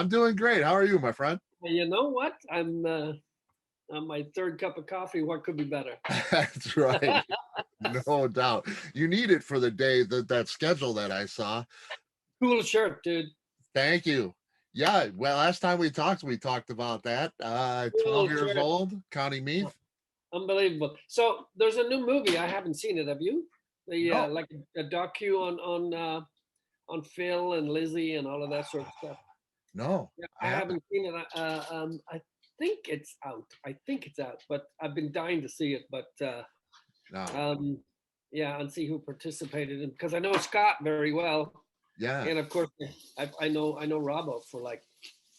I'm doing great. How are you, my friend? You know what? I'm on my third cup of coffee. What could be better? That's right. No doubt. You need it for the day that schedule that I saw. Cool shirt, dude. Thank you. Yeah, well, last time we talked about that. 12 Cool years shirt. old, counting me. Unbelievable. So there's a new movie. I haven't seen it. Have you? The No, like a docu on Phil and Lizzie and all of that sort of stuff. no, Yeah, I I haven't. haven't seen it. I think it's out. I think it's out, but I've been dying to see it. But No. um, yeah, and see who participated in because I know Scott very well, Yeah, and of course I know Robbo for like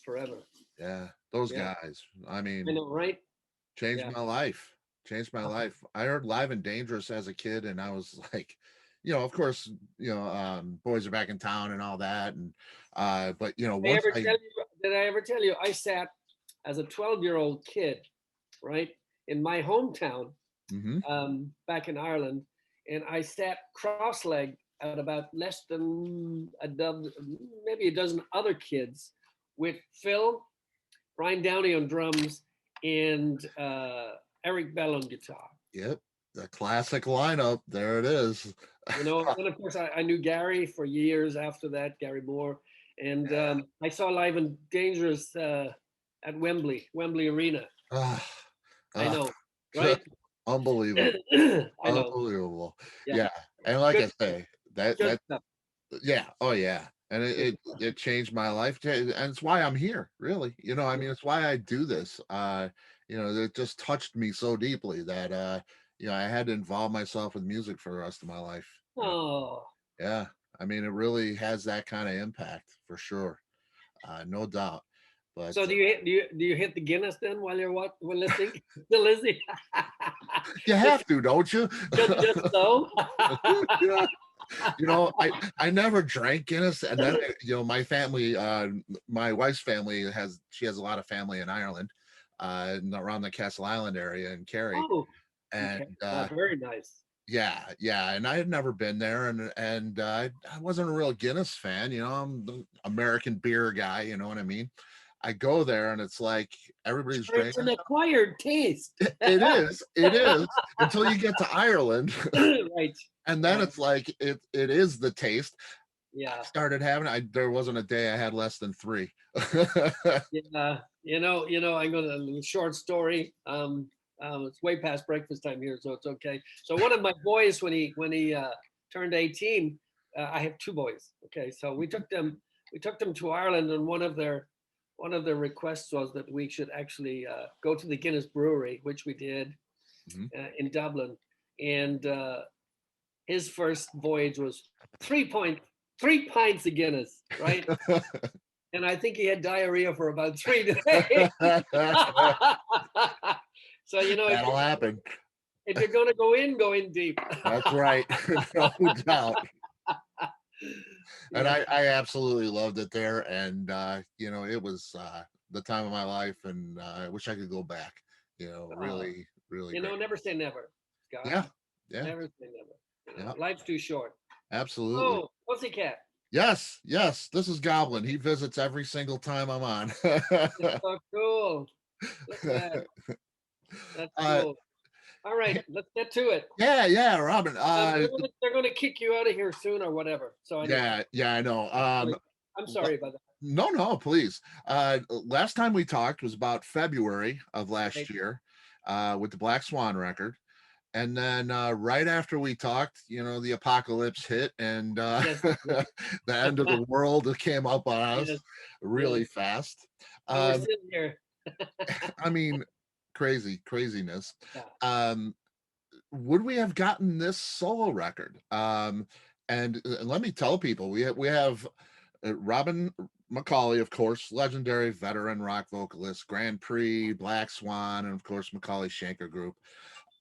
forever. yeah. Those Yeah, guys. I I mean, know, right? changed Yeah. my life. Changed my life. I heard Live and Dangerous as a kid, and I was like, of course, Boys Are Back in Town and all that. And but I once ever I tell you? Did I ever tell you? I sat as a 12-year-old kid, right, in my hometown mhm, back in Ireland, and I sat cross-legged at about less than a dozen, maybe a dozen other kids, with Phil, Brian Downey on drums, and Eric Bell on guitar. yep, the classic lineup. There it is. And of course I knew Gary for years after that, Gary Moore, and Yeah. I saw Live and Dangerous at Wembley Arena. Ah, I ah, know, just right? unbelievable. I know. Unbelievable. Yeah, Yeah. And like good I stuff. say, that Good that stuff. yeah, oh yeah. And Good it changed my life. And it's why I'm here, really. I stuff. mean, it's why I do this. It just touched me so deeply that I had to involve myself with music for the rest of my life. Oh, Yeah. I mean, it really has that kind of impact for sure. No doubt. But so do you hit the Guinness then while you're while listening to Lizzie? you just have to, don't you? just so. Yeah. I never drank Guinness, and then my family, my wife's family she has a lot of family in Ireland, around the Castle Island area in Kerry, Oh, and okay. Very nice. yeah, yeah, and I had never been there, and I wasn't a real Guinness fan. I'm the American beer guy. You know what I mean? I go there, and it's like everybody's Sure, it's drinking. an acquired taste. It is until you get to Ireland, Right. and then Right. it's like it is the taste. Yeah. Started having there wasn't a day I had less than three. Yeah. I'm gonna short story. It's way past breakfast time here, so it's okay. So one of my boys, when he turned 18, I have two boys. Okay, so we took them to Ireland, and one of their requests was that we should actually go to the Guinness Brewery, which we did Mhm. in Dublin, and his first voyage was 3 pints of Guinness, right? And I think he had diarrhea for about 3 days. So if That'll you're happen. if you're going to go in deep. That's right. No doubt. And Yeah. I absolutely loved it there. And it was the time of my life, and I wish I could go back. Uh, Really, really great. never say never, Scott. Yeah, yeah, Never say never. yeah. Life's too short. Absolutely. Oh, Pussycat. Yes, yes. This is Goblin. He visits every single time I'm on. It's so cool. Look at that. That's uh, cool. All right, let's get to it. yeah, yeah, Robin. They're gonna kick you out of here soon or whatever. So anyway, Yeah, yeah, I know. I'm sorry about that. No, no, please. Last time we talked was about February of last Right. year, with the Black Swan record. And then right after we talked, the apocalypse hit, and Yes, the end of the world came up on yes, us really yes. fast. And we're Um, sitting here. I mean, craziness. Yeah. Um, would we have gotten this solo record? And let me tell people, we have Robin McAuley, of course, legendary veteran rock vocalist, Grand Prix, Black Swan, and of course McAuley Schenker Group,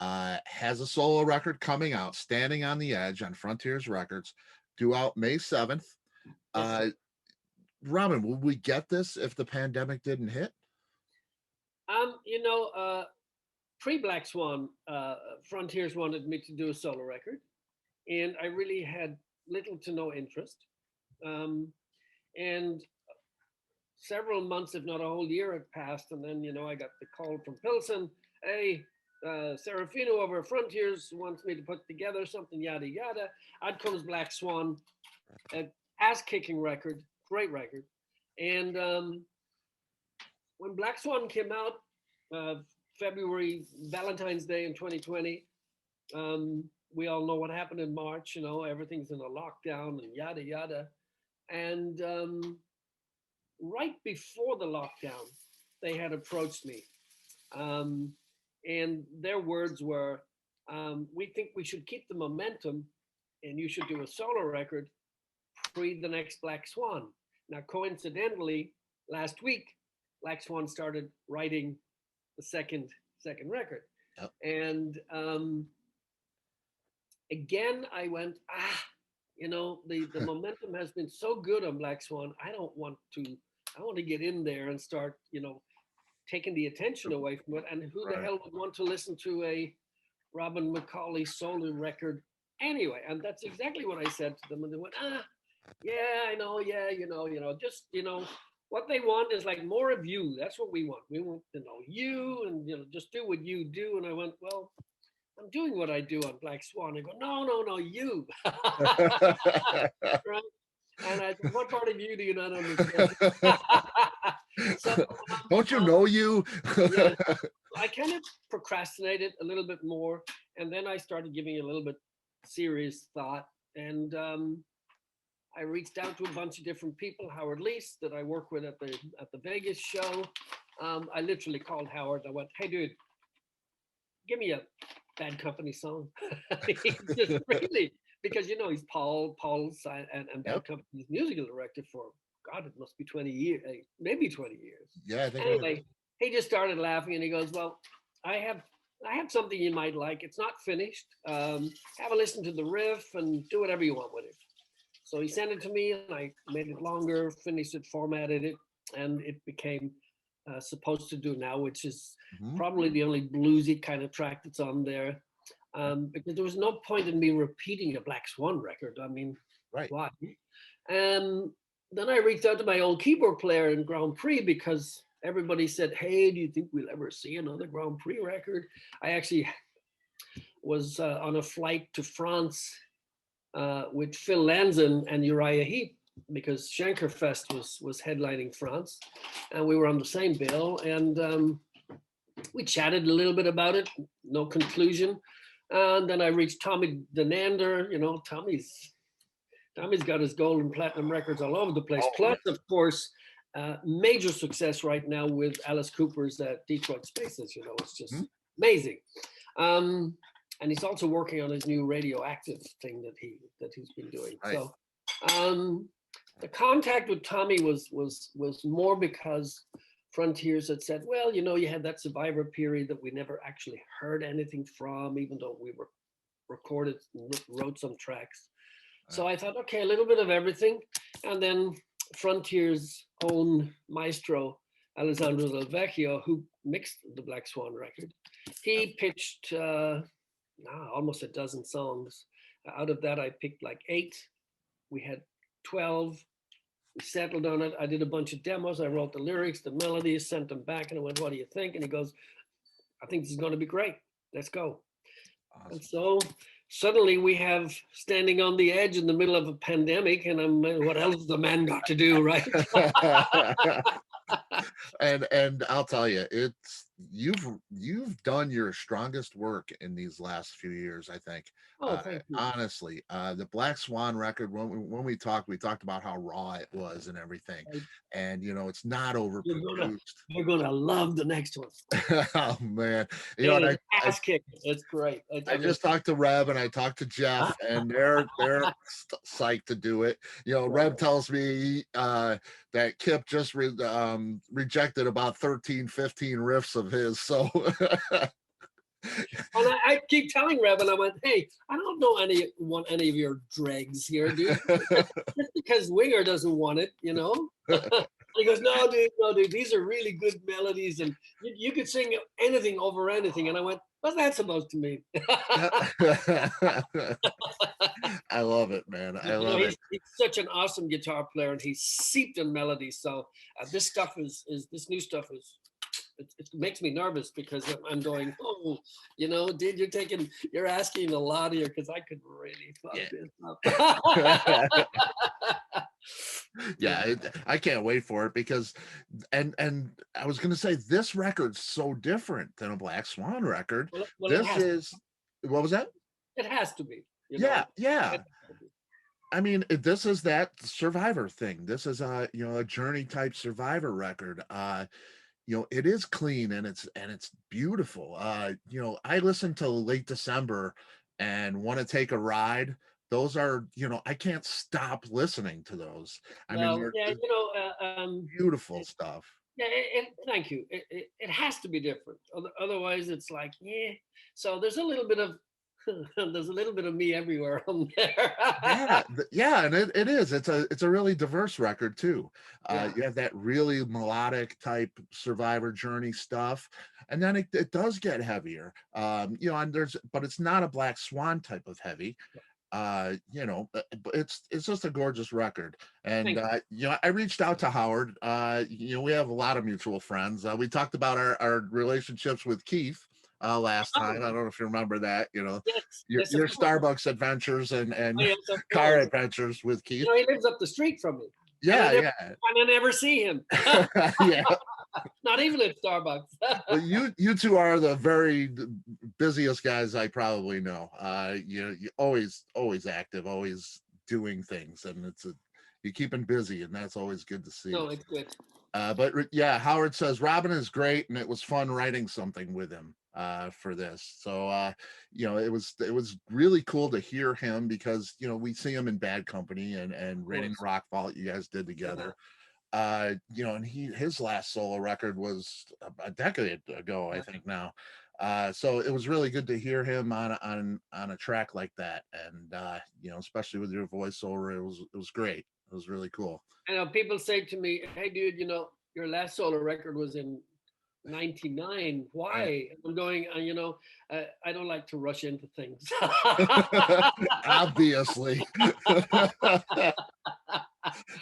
has a solo record coming out, Standing on the Edge, on Frontiers Records, due out May 7th. Yes. Uh, Robin, would we get this if the pandemic didn't hit? Um, you know, uh, Pre-Black Swan, Frontiers wanted me to do a solo record, and I really had little to no interest. Um, and several months, if not a whole year, had passed, and then I got the call from Pilsen. Hey, Serafino over at Frontiers wants me to put together something, yada yada. Out comes Black Swan, an ass-kicking record, great record. And when Black Swan came out, February, Valentine's Day in 2020, we all know what happened in March. Everything's in a lockdown and yada yada. And right before the lockdown, they had approached me. And their words were, we think we should keep the momentum and you should do a solo record pre the next Black Swan. Now, coincidentally, last week, Black Swan started writing the second record. Yep. And again, I went, the momentum has been so good on Black Swan. I want to get in there and start, taking the attention away from it. And who the hell would want to listen to a Robin McAuley solo record anyway? And that's exactly what I said to them. And they went, yeah, I know, yeah, just, what they want is like more of you. That's what we want. We want to know you and, just do what you do. And I went, well, I'm doing what I do on Black Swan. They go, no, you. Right? And I said, what part of you do you not understand? So, don't you know you? Yeah, I kind of procrastinated a little bit more, and then I started giving it a little bit serious thought. And I reached out to a bunch of different people. Howard Leese, that I work with at the Vegas show. I literally called Howard. I went, hey, dude, give me a Bad Company song. Just really, because he's Paul's and Bad Company's musical director for, God, it must be 20 years, maybe 20 years. Yeah, I think. Anyway, he just started laughing and he goes, well, I have something you might like. It's not finished. Have a listen to the riff and do whatever you want with it. So he sent it to me and I made it longer, finished it, formatted it, and it became Supposed to Do Now, which is probably the only bluesy kind of track that's on there. Because there was no point in me repeating a Black Swan record. I mean, why? And then I reached out to my old keyboard player in Grand Prix because everybody said, hey, do you think we'll ever see another Grand Prix record? I actually was on a flight to France with Phil Lanzon and Uriah Heep because Schenkerfest was headlining France, and we were on the same bill. And we chatted a little bit about it, no conclusion. And then I reached Tommy Denander. Tommy's got his gold and platinum records all over the place. Plus, of course, major success right now with Alice Cooper's Detroit Spaces. It's just amazing. And he's also working on his new radioactive thing that he's been doing. Right. So the contact with Tommy was more because Frontiers had said, well, you had that Survivor period that we never actually heard anything from, even though we were recorded, wrote some tracks. So I thought, okay, a little bit of everything. And then Frontiers' own maestro, Alessandro Del Vecchio, who mixed the Black Swan record, he pitched almost a dozen songs. Out of that, I picked like 8. We had 12. We settled on it. I did a bunch of demos. I wrote the lyrics, the melodies, sent them back, and I went, what do you think? And he goes, I think this is going to be great. Let's go. Awesome. And so suddenly we have Standing on the Edge in the middle of a pandemic, and what else has the man got to do, right? and I'll tell you, you've done your strongest work in these last few years, I think. Thank you. Honestly, the Black Swan record, when we talked about how raw it was and everything, right. And it's not overproduced. You're gonna love the next one. Oh man, ass kick. It's great. I just talked to Reb and I talked to Jeff, and they're psyched to do it. Reb tells me that Kip just rejected about 13, 15 riffs of his. So and I keep telling Reb, and I went, hey, I don't want any of your dregs here, dude. Just because Winger doesn't want it, he goes, no, dude, these are really good melodies, and you could sing anything over anything. And I went, what's that supposed to mean? I love it, man. I You know, love it. he's such an awesome guitar player, and he's seeped in melody. So this stuff is this new stuff is. It makes me nervous because I'm going, oh, you know, dude, you're asking a lot here because I could really fuck Yeah. this up. Yeah, I can't wait for it because, and I was gonna say this record's so different than a Black Swan record. Well, This is, what was that? it has to be, you Yeah, know. yeah. It has to be. I mean, this is that Survivor thing. This is a, you know, a Journey type Survivor record. You know, it is clean and it's beautiful. You know, I listened to Late December and Want to Take a Ride. Those are, you know, I can't stop listening to those. I mean, Well, they're yeah, you know, beautiful stuff. yeah, thank you. It has to be different. Otherwise, it's like, yeah. So there's a little bit of there's a little bit of me everywhere on there. Yeah, yeah, and it is. It's a really diverse record too. Yeah. You have that really melodic type Survivor Journey stuff, and then it does get heavier. You know, and but it's not a Black Swan type of heavy. You know, but it's just a gorgeous record. And Thank you. you know, I reached out to Howard. You know, we have a lot of mutual friends. We talked about our relationships with Keith last time. I Oh, don't know if you remember that. You know, yes, your yes, of your course. Starbucks adventures Oh, and yes, of car course. adventures with You Keith. know, he lives up the street from me, and Yeah, yeah, I never see him. yeah. Not even at Starbucks. Well, you two are the very busiest guys I probably know. You know, you always active, always doing things, and you keep him busy, and that's always good to see. No, it's good. But yeah, Howard says Robin is great, and it was fun writing something with him for this. So you know, it was really cool to hear him because you know we see him in Bad Company and Of Raiding the course. Rock Vault you guys did Yeah. together. You know, and his last solo record was a decade ago, I Yeah. think now. So it was really good to hear him on a track like that, and you know, especially with your voiceover, it was great. It was really cool. I know people say to me, "Hey, dude, you know, your last solo record was in '99. Right. Why?" I'm going, you know, I don't like to rush into things. Obviously.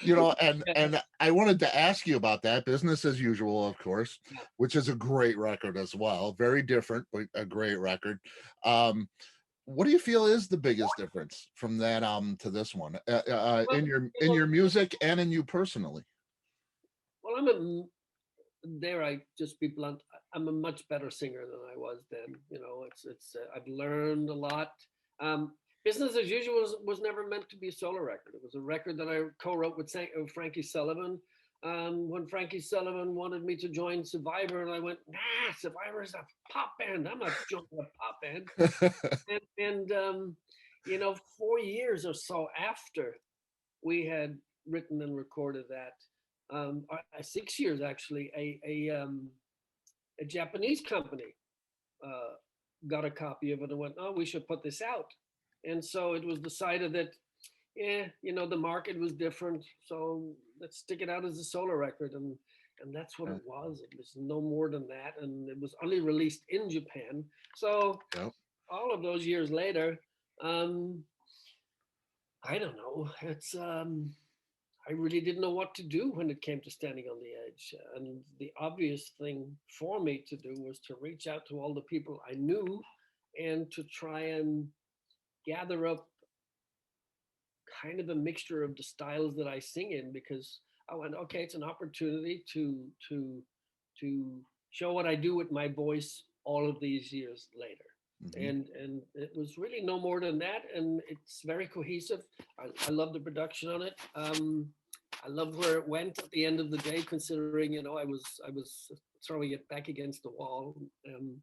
You know, and I wanted to ask you about that. Business as Usual, of course, which is a great record as well. Very different, but a great record. What do you feel is the biggest difference from that album to this one, Well, you in know, your music and in you personally? well, dare I just be blunt? I'm a much better singer than I was then. You know, it's I've learned a lot. Um, Business as Usual was never meant to be a solo record. It was a record that I co-wrote with Frankie Sullivan. When Frankie Sullivan wanted me to join Survivor, and I went, nah, Survivor is a pop band. I'm not joining a pop band. And you know, 4 years or so after we had written and recorded that, 6 years actually, a Japanese company uh, got a copy of it and went, oh, we should put this out. And so it was decided that, yeah, you know, the market was different, so let's stick it out as a solo record, and that's what it was. It was no more than that, and it was only released in Japan. So Yep. all of those years later, um, I don't know. I really didn't know what to do when it came to Standing on the Edge. And the obvious thing for me to do was to reach out to all the people I knew and to try and gather up kind of a mixture of the styles that I sing in, because I went, okay, it's an opportunity to show what I do with my voice all of these years later. Mhm. And it was really no more than that, and it's very cohesive. I love the production on it. I love where it went at the end of the day, considering, you know, I was throwing it back against the wall, and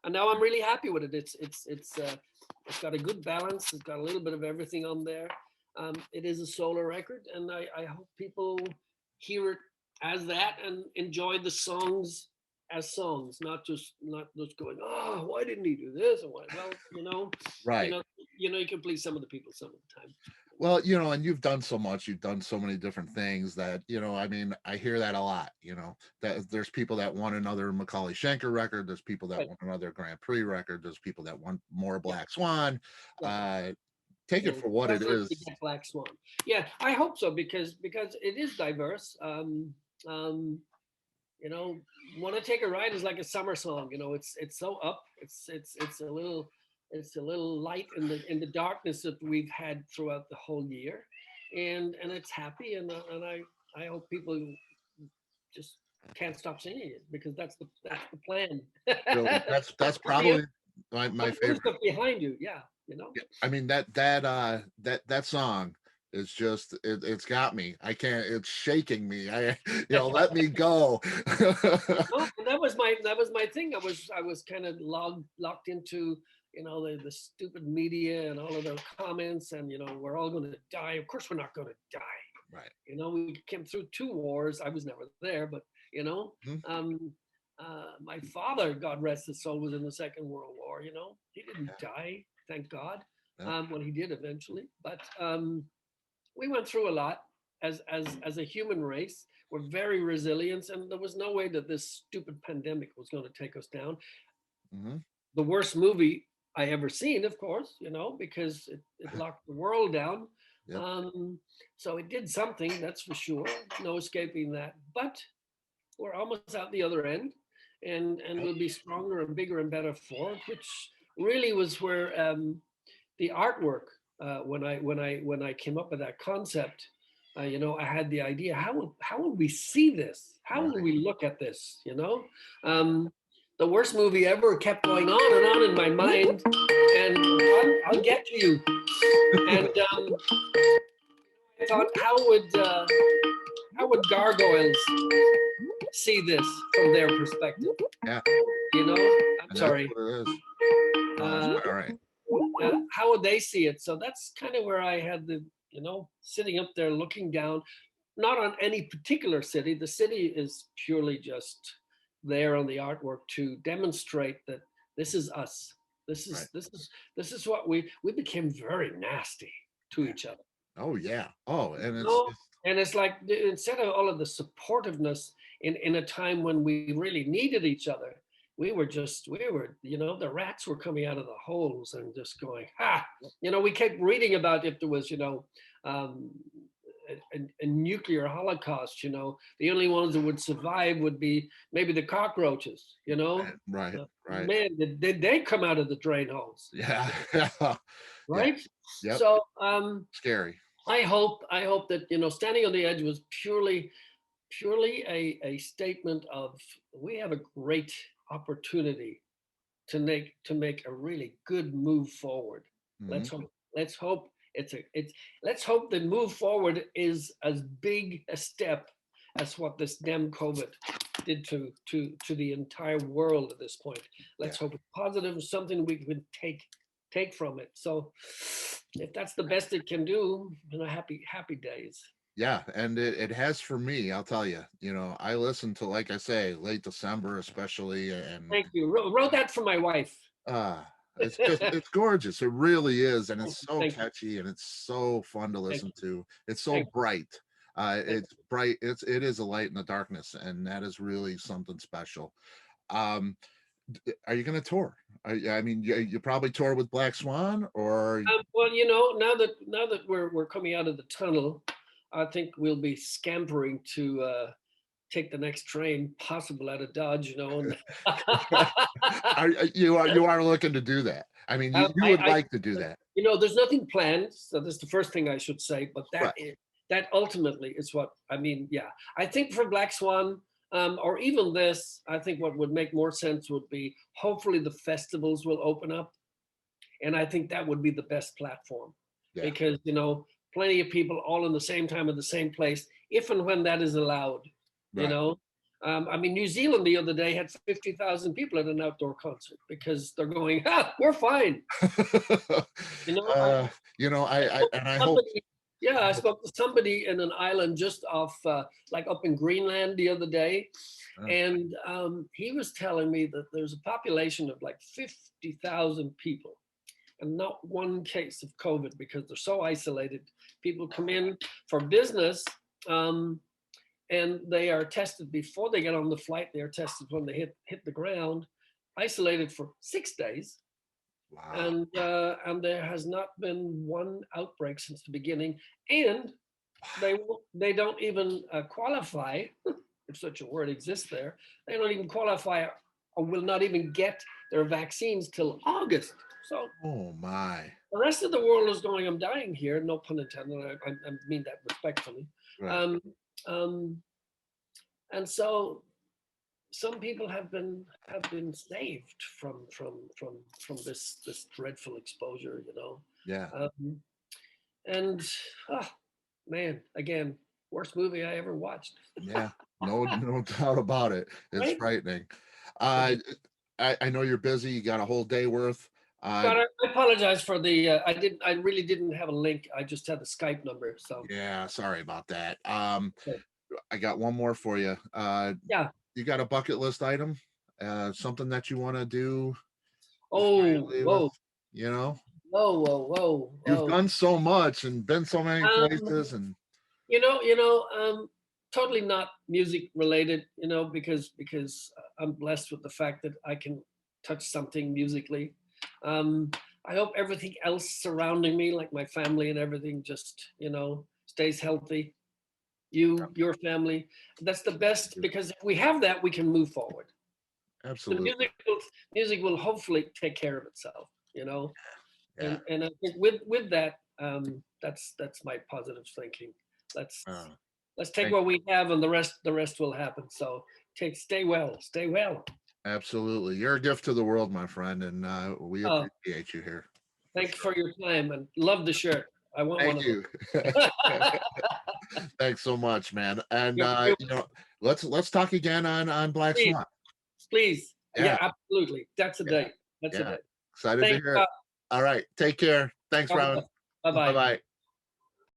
now I'm really happy with it. It's got a good balance. It's got a little bit of everything on there. It is a solo record, and I hope people hear it as that and enjoy the songs as songs, not just going, oh, why didn't he do this? Or why? Well, you know, Right. you know, you can please some of the people some of the time. Well, and you've done so much, you've done so many different things that, I mean, I hear that a lot, that there's people that want another Macaulay Schenker record, there's people that Right. want another Grand Prix record, there's people that want more Yeah. Black Swan. Yeah. Uh, take it And for what it definitely is. get Black Swan. Yeah, I hope so because it is diverse. Um, you know, "Wanna Take a Ride" is like a summer song. It's so up. It's a little light in the darkness that we've had throughout the whole year, and it's happy, and I hope people just can't stop singing it because that's the plan. Really, that's Put the probably my put the other favorite. stuff behind you. Yeah, Yeah, I mean that song is just it's got me. I can't. It's shaking me. Let me go. No, and that was my thing. I was kind of locked into the stupid media and all of their comments, and we're all going to die. Of course, we're not going to die. Right. We came through two wars. I was never there, but Mhm. um, my father, God rest his soul, was in the Second World War. He didn't Yeah. die, thank God. Yeah. Well, he did eventually, but we went through a lot as a human race. We're very resilient, and there was no way that this stupid pandemic was going to take us down. Mhm. The worst movie I ever seen, of course, because it locked the world down. Yep. Um, so it did something, that's for sure. No escaping that. But we're almost out the other end, and Yep. we'll be stronger and bigger and better for it, which really was where the artwork, when I came up with that concept, I had the idea, how would we see this? How will Right. we look at this? The worst movie ever kept going on and on in my mind, and I'll get to you. And I thought, how would gargoyles see this from their perspective? Yeah. I'm And that's sorry. what it is. No, that's Uh, quite all right. how would they see it? So that's kind of where I had sitting up there looking down, not on any particular city. The city is purely just there on the artwork to demonstrate that this is us. This Right. is this is this is what we became very nasty to Yeah. each other. Oh yeah. Oh, and it's No, just and it's like instead of all of the supportiveness in a time when we really needed each other, the rats were coming out of the holes and just going, ha. We kept reading about if there was, um, a nuclear holocaust. The only ones that would survive would be maybe the cockroaches. right. Right. Man, did they come out of the drain holes? Yeah. Yeah. Right. Yep. So Scary. I hope that Standing on the Edge was purely a statement of, we have a great opportunity to make a really good move forward. Mhm. Let's hope the move forward is as big a step as what this damn COVID did to the entire world at this point. Yeah. Let's hope it's positive, something we can take from it. So if that's the best it can do, happy days. Yeah, and it has for me, I'll tell you. I listen to, like I say, late December especially, and Thank you. Wrote that for my wife. it's gorgeous. It really is, and it's so Thank you. catchy and it's so fun to Thank listen you. to. It's so Thank bright. Thank It's bright. It is a light in the darkness, and that is really something special. Um, are you going to tour? I mean, you probably tour with Black Swan, or Well, now that we're coming out of the tunnel, I think we'll be scampering to take the next train possible out of Dodge. And you are looking to do that? I mean, you would I like to do that, there's nothing planned, so that's the first thing I should say. But right? that ultimately is what I mean. Yeah, I think for Black Swan, or even this, I think what would make more sense would be, hopefully the festivals will open up, and I think that would be the best platform, Yeah, because plenty of people all in the same time at the same place, if and when that is allowed. You right. know, I mean, New Zealand the other day had 50,000 people at an outdoor concert because they're going, we're fine. You know, uh, I hope. somebody, yeah, I spoke to somebody in an island just off, like up in Greenland the other day, uh, and he was telling me that there's a population of like 50,000 people, and not one case of COVID because they're so isolated. People come in for business, and they are tested before they get on the flight. They are tested when they hit the ground, isolated for 6 days, Wow. and there has not been one outbreak since the beginning. And they don't even qualify, if such a word exists there. They don't even qualify or will not even get their vaccines till August. So Oh my. the rest of the world is going, I'm dying here, no pun intended. I mean that respectfully. Right. Um, um, and so some people have been saved from this dreadful exposure, Yeah. um, and ah, man, again, worst movie I ever watched. Yeah. No doubt about it. It's Right? frightening. Uh, I know you're busy. You got a whole day worth. Uh, But I apologize for the. I really didn't have a link. I just had the Skype number. So yeah. Sorry about that. okay. I got one more for you. Yeah. You got a bucket list item? Something that you want to do before you Oh, leave us? whoa, You know, whoa, whoa, whoa, you've whoa. done so much and been so many Um, places, and totally not music related. Because I'm blessed with the fact that I can touch something musically. Um, I hope everything else surrounding me, like my family and everything, just stays healthy. Your family. That's the best because if we have that, we can move forward. The absolutely. music will hopefully take care of itself, Yeah. and I think with that, that's my positive thinking. Let's Uh, let's take thank what we have, and the rest will happen. So stay well. Absolutely. You're a gift to the world, my friend, and we Uh, appreciate you here for Thank you sure. for your time and love the shirt. I want one Thank of you. those. Thanks so much, man. And You're let's talk again on Black please, Swan. please, Yeah, yeah, absolutely. That's a yeah, date. That's a yeah. date. Excited to Thank hear it. All right. Take care. Thanks, God Robin. bless. Bye Bye bye. bye.